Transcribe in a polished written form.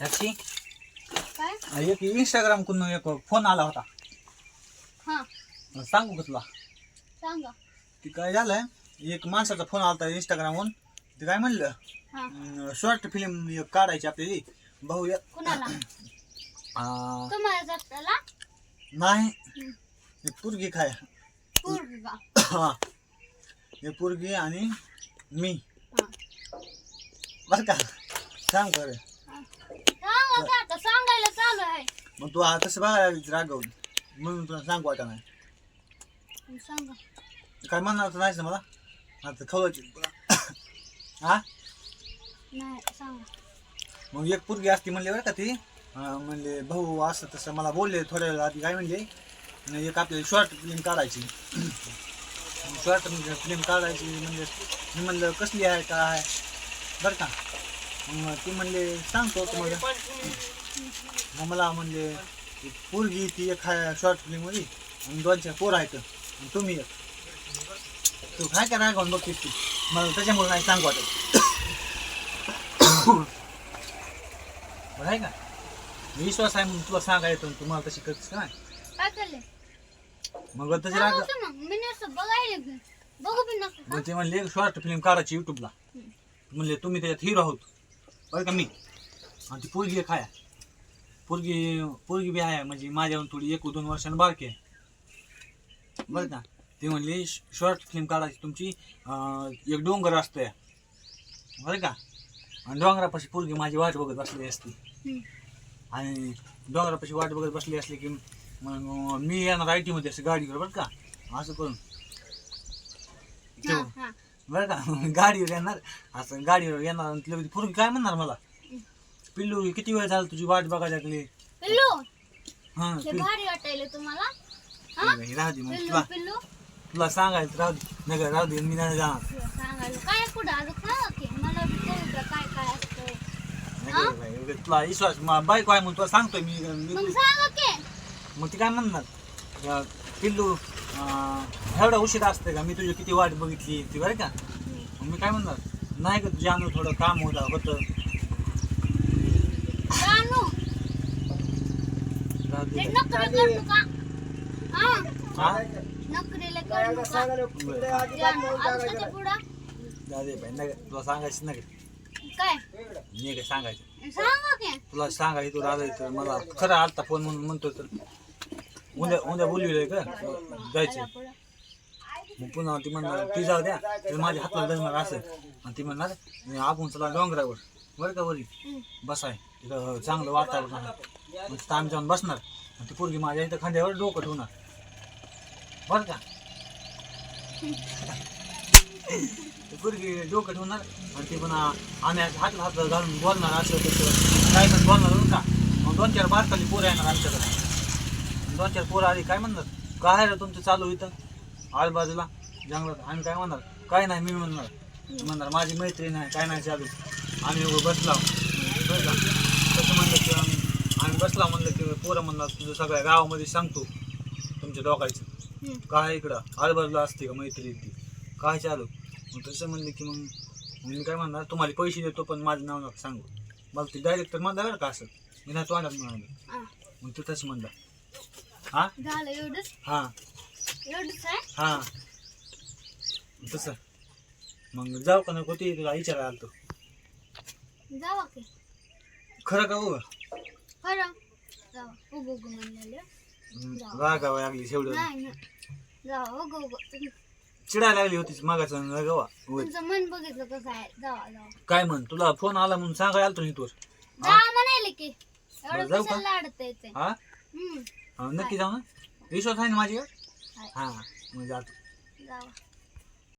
साक्षी काय एक इंस्टाग्राम कडून एक फोन आला होता. हा सांगू का तुला? सांगा ती काय झालंय, एक माणसाचा फोन आला इंस्टाग्रामवरून. ते काय म्हणलं, हा शॉर्ट फिल्म काढायची आपल्याला. भाऊ कुणाला तुम्हाला जाताला नाही, एक पोरगी काय पूर्वी का हा, एक पोरगी आणि मी. हा बर का, सांग कर. सांगा का आता सांगायला चालू आहे. मग तू तसं बघायला रागवून म्हणून तुला सांगू वाटा नाही. सांगा काय म्हणणार तर नाहीच ना मला आता खवळची हा. नाही सांगा मग एक पोरगी असती म्हणले बरं का ती, म्हणले भाऊ असं तसं मला बोलले थोड्या वेळ आधी. काय म्हणले, एक आपल्याला शॉर्ट फिल्म काढायची. शॉर्ट फिल्म काढायची म्हणजे मी म्हणलं कसली आहे काय आहे बरं का. मग ती म्हणले सांगतो तुम्हाला. मग मला म्हणले पोरगी ती एक आहे शॉर्ट फिल्ममध्ये आणि 2-4 पोरं आहेत आणि तुम्ही एक. तू काय काय रागावून बघतीस ती मला त्याच्यामुळे नाही सांगू वाटत. बरं आहे का, विश्वास आहे म्हणून तुला सांगायचं, तुम्हाला तशी करतेस का नाही. काय केले मग तशी राग. मग मी नुसतं बघायला की बघू बी नका मग ते म्हणले शॉर्ट फिल्म काढायची युट्यूबला. म्हणले तुम्ही त्याच्यात हिरो आहोत बरं का मी. आणि ती पोरगी एक आहे, पोरगी बी आहे म्हणजे माझ्याहून थोडी 1-2 वर्षांनी बारकी आहे बरं का. ते म्हणले शॉर्ट फिल्म काढायची तुमची, एक डोंगर असतोय बरं का, आणि डोंगरापाशी पोरगी माझी वाट बघत बसली असती. आणि डोंगरापाशी वाट बघत बसली असली की मग मी येणार IT मध्ये असं गाडीवर बरं का, असं करून बरं का. गाडीवर येणार, असं गाडीवर येणार आणि तिला पोरगी काय म्हणणार मला, पिल्लू किती वेळ झाला तुझी वाट बघायला लागली. पिल्लू हा हे भारी वाटायले तुम्हाला राहू दे मग पिल्लू तुला पिल्लू तुला सांगायचं राहू दे. नाही राहू दे, मी नाही जाणार. सांगायला काय पुढं अजून सांगा की मला बी कळू द्या काय काय असतं. नाही बाई, एवढं तुला विश्वास बायको आहे म्हणून तुला सांगतोय मी. मग सांगा की मग ती काय म्हणणार, पिल्लू एवढा उशीर असते का, मी तुझी किती वाट बघितली ती बरं का. मग मी काय म्हणणार, नाही का तुझ्या अंगावर थोडं काम होतं. जानू राहू ते दे. नखरे करू नका हा हा? नखरेला करू नका बरं. जानू अजून त्याच्या पुढं जाऊ दे बाई, नाही तुला सांगायचं नाही काय मी काय सांगायचं सांगा की तुला सांगायचं. तू राहिलं तर मला खरं आलता फोन म्हणून म्हणतो तर उद्या बोलविलंय का जायचं. मग पुन्हा ती म्हणणार ती जाऊ द्या, तर माझ्या हातला धरणार असं. आणि ती म्हणणार आपण चला डोंगरावर बरं का, वरी बसाय तिथं चांगलं वातावरण आहे. मग तिथं आम्ही जाऊन बसणार आणि ती पोरगी माझ्या इथं खांद्यावर डोकं ठेवणार बरं का. ती पोरगी डोकं ठेवणार आणि ती पुन्हा आम्ही हातला हात घालून बोलणार असं तसं काय पण बोलणार बरं का. मग 2-4 बारकाली पोरं येणार आमच्याकडे. 2-4 पोरं आली काय म्हणणार, काय रे तुमचं चालू इथं आजूबाजूला जंगलात. आम्ही काय म्हणणार, काय नाही. मी म्हणणार माझी मैत्रीण आहे, काय नाही चालू, आम्ही बसला बरं का. तसं म्हणलं की आम्ही बसला म्हणलं की पोरं म्हणणार तुझं सगळ्या गावामध्ये सांगतो तुमच्या दोघांचं काय इकडं आजूबाजूला असते का मैत्रीण ती काय चालू. मग तसं म्हणलं की मग मी काय म्हणणार, तुम्हाला पैसे देतो पण माझं नाव नका सांगू. मला ती डायरेक्टर म्हणलं बरं का असं, मी नाही तोंडात म्हणालं. मग तू तसं म्हणलं हा झालं एवढंच हा एवढंच आहे हा तसं. मग जाऊ का नको ते तुला विचारायला आलतो. जावा की खरं का हो, खरं जावा उगो उगो म्हणलेलं रागावं लागली शेवढं नाही ना जावा उगो उगो चिडायला लागली होतीच मागाचं रागावा. तुमचं मन बघितलं कसं आहे जावा जावा काय म्हण, तुला फोन आला म्हणून सांगायला आलतो तू. जावा म्हणायले की एवढं जाऊ का? कशाला लाडत येते हा नक्की जाऊ ना, विश्वास आहे ना माझ्यावर. हाय. हा मग जातो. जावा